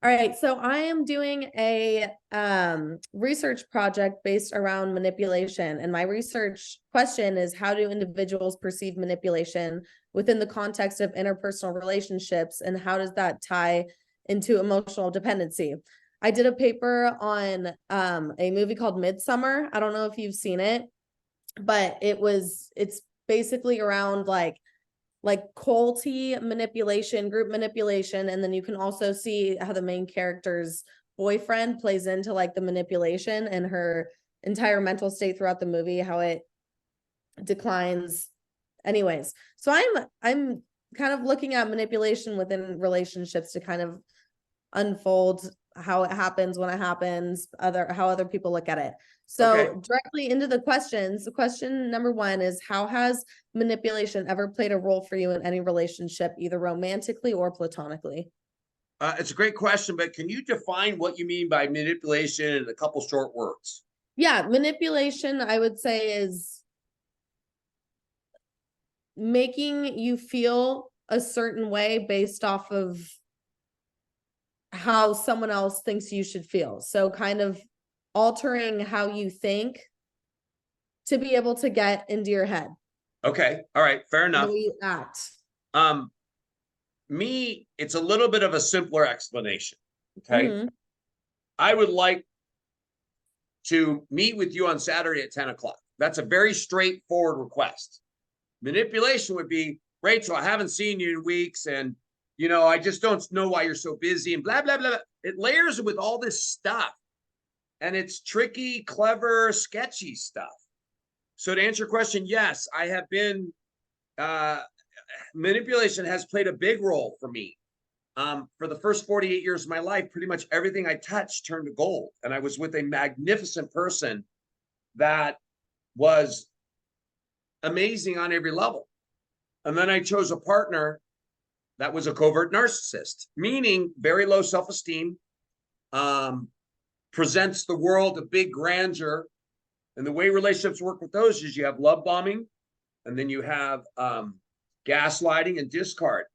All right, so I am doing a research project based around manipulation, and my research question is, how do individuals perceive manipulation within the context of interpersonal relationships, and how does that tie into emotional dependency? I did a paper on a movie called Midsummer. I don't know if you've seen it, but it's basically around like culty manipulation, group manipulation, and then you can also see how the main character's boyfriend plays into like the manipulation and her entire mental state throughout the movie, how it declines. Anyways, so I'm kind of looking at manipulation within relationships to kind of unfold how it happens, when it happens, how other people look at it. Okay. So directly into the questions, the question number one is, how has manipulation ever played a role for you in any relationship, either romantically or platonically? It's a great question, but can you define what you mean by manipulation in a couple short words? Yeah, manipulation, I would say, is making you feel a certain way based off of how someone else thinks you should feel. So kind of altering how you think to be able to get into your head. Okay. All right. Fair The enough. way you act. Um, it's a little bit of a simpler explanation. Okay. Mm-hmm. I would like to meet with you on Saturday at 10 o'clock. That's a very straightforward request. Manipulation would be, Rachel, I haven't seen you in weeks, and I just don't know why you're so busy, and blah, blah, blah. It layers with all this stuff. And it's tricky, clever, sketchy stuff. So to answer your question, yes, I have been manipulation has played a big role for me. For the first 48 years of my life, pretty much everything I touched turned to gold. And I was with a magnificent person that was amazing on every level. And then I chose a partner that was a covert narcissist, meaning very low self-esteem, presents the world a big grandeur. And the way relationships work with those is you have love bombing, and then you have gaslighting and discard.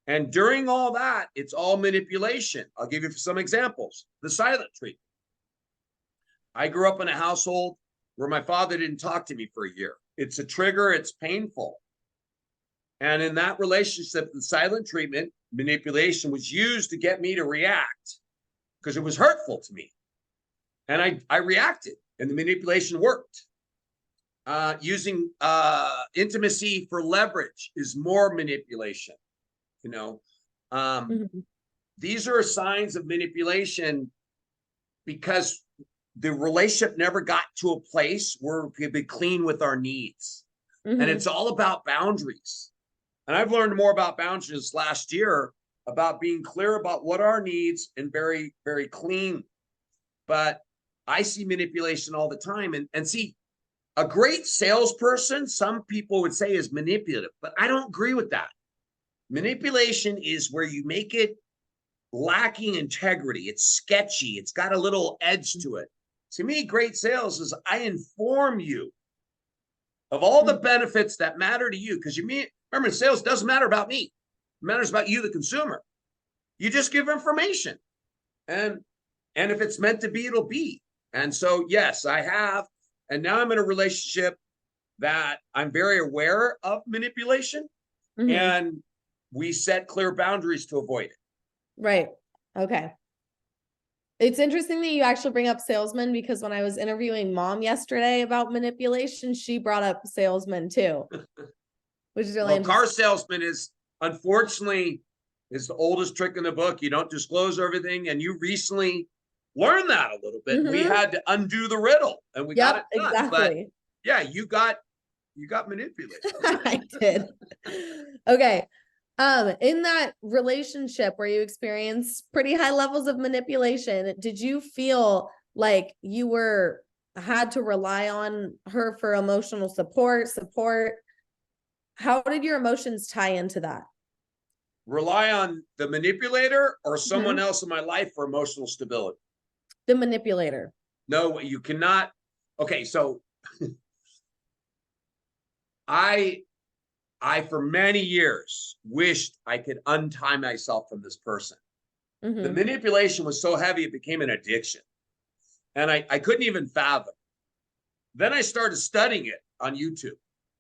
And during all that, it's all manipulation. I'll give you some examples. The silent treatment. I grew up in a household where my father didn't talk to me for a year. It's a trigger. It's painful. And in that relationship, the silent treatment, manipulation, was used to get me to react because it was hurtful to me. And I reacted, and the manipulation worked. Using intimacy for leverage is more manipulation. Mm-hmm. These are signs of manipulation because the relationship never got to a place where we could be clean with our needs. Mm-hmm. And it's all about boundaries. And I've learned more about boundaries last year, about being clear about what our needs and very, very clean. But I see manipulation all the time. And see, a great salesperson, some people would say, is manipulative, but I don't agree with that. Manipulation is where you make it lacking integrity. It's sketchy. It's got a little edge to it. To me, great sales is I inform you of all the benefits that matter to you. Because remember, sales doesn't matter about me. It matters about you, the consumer. You just give information. And if it's meant to be, it'll be. And so, yes, I have. And now I'm in a relationship that I'm very aware of manipulation. Mm-hmm. And we set clear boundaries to avoid it. Right. Okay. It's interesting that you actually bring up salesmen, because when I was interviewing Mom yesterday about manipulation, she brought up salesmen too, which is really interesting. Car salesman is, unfortunately, is the oldest trick in the book. You don't disclose everything, and you recently learned that a little bit. Mm-hmm. We had to undo the riddle, and we got it done. Exactly. But yeah, you got manipulated. I did. Okay. In that relationship where you experienced pretty high levels of manipulation, did you feel like you had to rely on her for emotional support? How did your emotions tie into that? Rely on the manipulator or someone else in my life for emotional stability? The manipulator. No, you cannot. Okay, so I for many years wished I could untie myself from this person. The Mm-hmm. manipulation was so heavy, it became an addiction. And I couldn't even fathom. Then I started studying it on YouTube,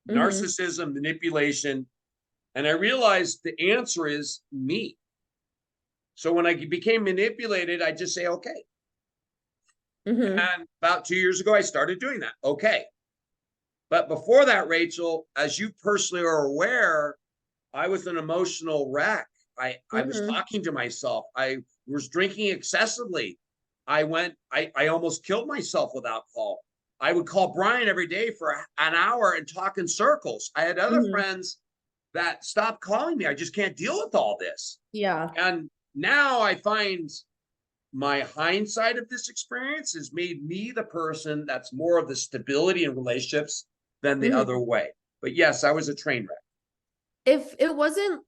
Mm-hmm. narcissism, manipulation. And I realized the answer is me. So when I became manipulated, I just say, okay. Mm-hmm. And about 2 years ago, I started doing that. Okay. But before that, Rachel, as you personally are aware, I was an emotional wreck. I was Mm-hmm. talking to myself. I was drinking excessively. I almost killed myself with alcohol. I would call Brian every day for an hour and talk in circles. I had other Mm-hmm. friends that stopped calling me. I just can't deal with all this. Yeah. And now I find my hindsight of this experience has made me the person that's more of the stability in relationships than the other Mm-hmm. way. But yes, I was a train wreck. If it wasn't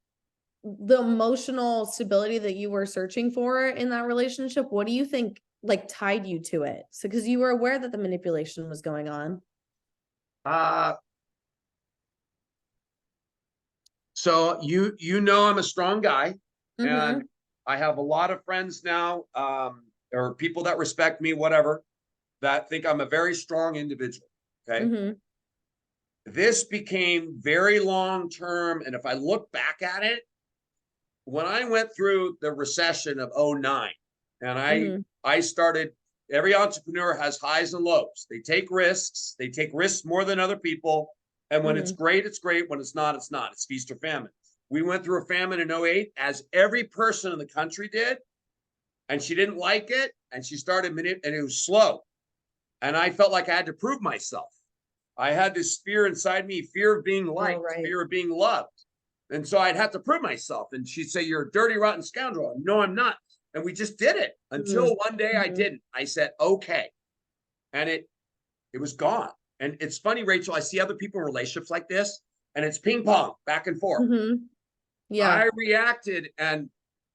the emotional stability that you were searching for in that relationship, what do you think like tied you to it? So, because you were aware that the manipulation was going on. Uh, so you know I'm a strong guy, and Mm-hmm. I have a lot of friends now, or people that respect me, whatever, that think I'm a very strong individual. Okay. Mm-hmm. This became very long term. And if I look back at it, when I went through the recession of '09, and Mm-hmm. I started, every entrepreneur has highs and lows. They take risks. They take risks more than other people. And when it's Mm-hmm. great, it's great. When it's not, it's not. It's feast or famine. We went through a famine in '08, as every person in the country did, and she didn't like it, and she started and it was slow. And I felt like I had to prove myself. I had this fear inside me, fear of being Oh, liked, right. fear of being loved. And so I'd have to prove myself. And she'd say, "You're a dirty, rotten scoundrel." No, I'm not. And we just did it Mm-hmm. until one day I Mm-hmm. didn't. I said, okay. And it was gone. And it's funny, Rachel, I see other people in relationships like this, and it's ping pong back and forth. Mm-hmm. Yeah. I reacted, and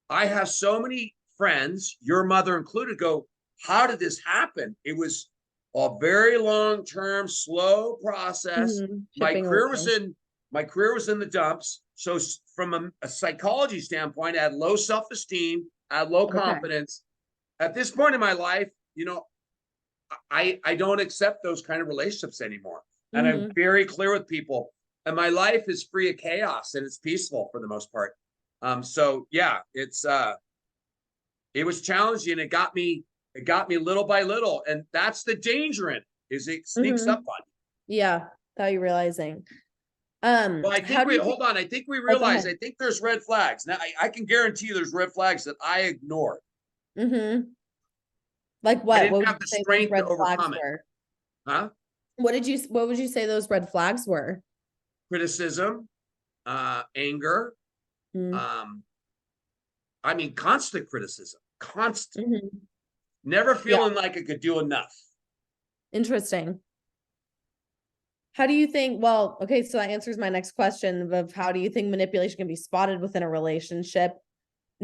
I have so many friends, your mother included, go, how did this happen? It was a very long-term, slow process. Mm-hmm. My Chipping career was away. in my career was in the dumps. So from a psychology standpoint, I had low self-esteem, I had low Okay. confidence. At this point in my life, I don't accept those kind of relationships anymore. And I'm Mm-hmm. very clear with people. And my life is free of chaos and it's peaceful for the most part. So yeah, it was challenging. It got me little by little. And that's the danger in it, is it sneaks Mm-hmm. up on you. Yeah. Without you realizing. Well, I How think do you think? hold on. I think we Oh, go realize, ahead. I think there's red flags. Now, I can guarantee you there's red flags that I ignored. Mm-hmm. Like I what? didn't What would have you the say those strength to red flags overcome it. were? Huh? What would you say those red flags were? Criticism, anger, Mm-hmm. um, I mean, constant criticism, constant, Mm-hmm. never Yeah. feeling like I could do enough. Interesting. How do you think, well, okay, so that answers my next question of how do you think manipulation can be spotted within a relationship?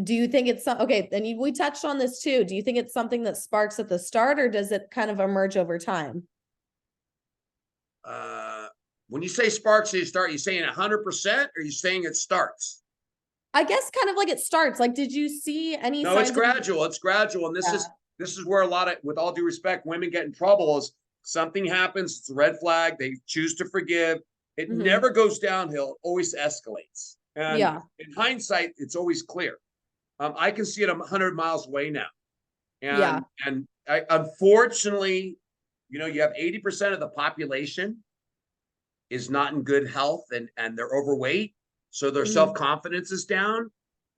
Do you think it's okay, and we touched on this too. Do you think it's something that sparks at the start or does it kind of emerge over time? Uh, when you say sparks, you start, you saying 100%, or you saying it starts? I guess kind of like it starts. Like, did you see any No, it's signs of gradual. It's gradual. And yeah. this is where a lot of, with all due respect, women get in trouble is something happens, it's a red flag, they choose to forgive. It Mm-hmm. never goes downhill, it always escalates. And Yeah. in hindsight, it's always clear. I can see it 100 miles away now. Yeah. And unfortunately, you have 80% of the population is not in good health, and they're overweight. So their Mm-hmm. self-confidence is down.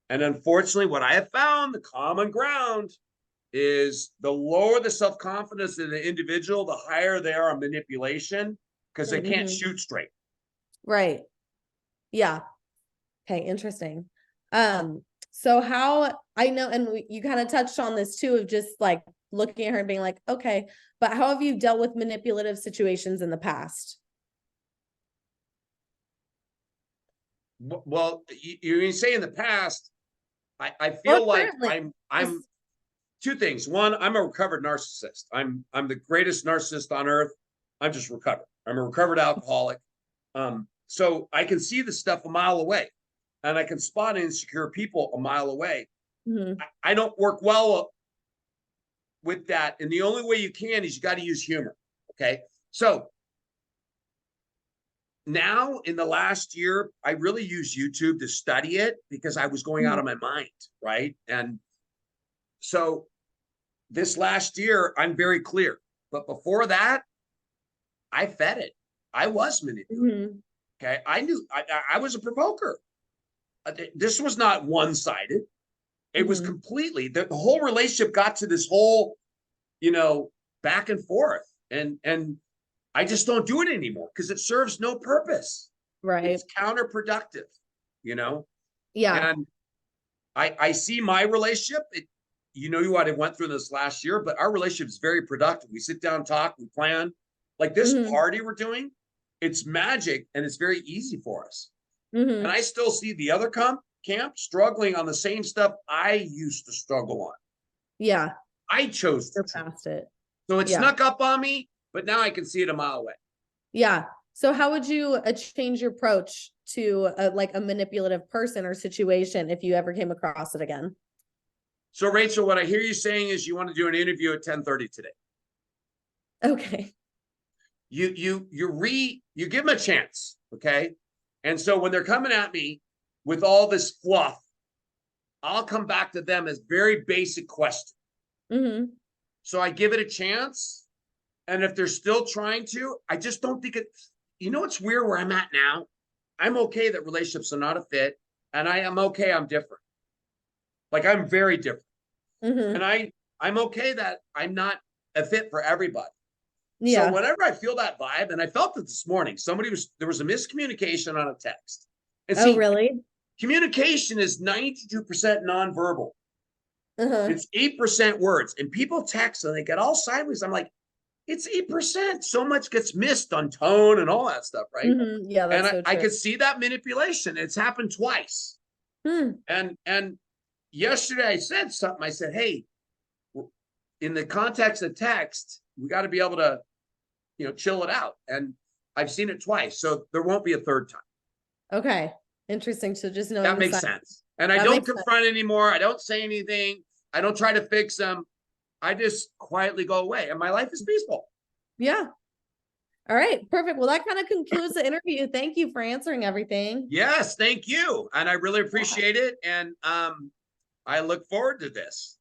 And unfortunately, what I have found, the common ground, is the lower the self-confidence in the individual, the higher they are on manipulation, because they can't Mm-hmm. shoot straight. Right. Yeah. Okay, interesting. So how I know, and you kind of touched on this too, of just like looking at her and being like, okay, but how have you dealt with manipulative situations in the past? Well, you say in the past, I Or feel like currently? I'm Just two things. One, I'm a recovered narcissist. I'm the greatest narcissist on earth. I'm just recovered. I'm a recovered alcoholic. So I can see the stuff a mile away, and I can spot insecure people a mile away. Mhm. I don't work well with that. And the only way you can is you got to use humor. Okay. So now in the last year, I really use YouTube to study it because I was going out of my mind. Right. And so this last year, I'm very clear. But before that, I fed it. I was manipulated. Mhm. Okay. I knew I was a provoker. This was not one sided. It was Mhm. completely the whole relationship got to this whole, you know, back and forth. And I just don't do it anymore because it serves no purpose. Right. It's counterproductive, you know? Yeah. And I see my relationship. You know what I went through this last year, but our relationship is very productive. We sit down, talk, we plan. Like this Mhm. party we're doing, it's magic and it's very easy for us. And Mhm. I still see the other camp struggling on the same stuff I used to struggle on. Yeah. I chose to You're choose. past it. So it Yeah. snuck up on me, but now I can see it a mile away. Yeah. So how would you change your approach to like a manipulative person or situation if you ever came across it again? So Rachel, what I hear you saying is you want to do an interview at 10:30 today. Okay. You give them a chance, okay? And so when they're coming at me with all this fluff, I'll come back to them as very basic questions. Mm-hmm. So I give it a chance. And if they're still trying to, I just don't think it, you know, it's weird where I'm at now. I'm okay that relationships are not a fit. And I am okay, I'm different. Like I'm very different. Mm-hmm. And I'm okay that I'm not a fit for everybody. So Yeah. whenever I feel that vibe, and I felt it this morning, there was a miscommunication on a text. And Oh, see, really? communication is 92% nonverbal. Uh-huh. It's 8% words. And people text and they get all sideways. I'm like, it's 8%. So much gets missed on tone and all that stuff, right? Mm-hmm. Yeah, And that's so I true. could see that manipulation. It's happened twice. Hmm. And yesterday I said something. I said, hey, in the context of text, we got to be able to, you know, chill it out. And I've seen it twice. So there won't be a third time. Okay. Interesting. So just knowing That the makes sign. sense. And I That don't makes sense. confront anymore. I don't say anything. I don't try to fix them. I just quietly go away. And my life is peaceful. Yeah. All right. Perfect. Well, that kind of concludes the interview. Thank you for answering everything. Yes, thank you. And I really appreciate it. And I look forward to this.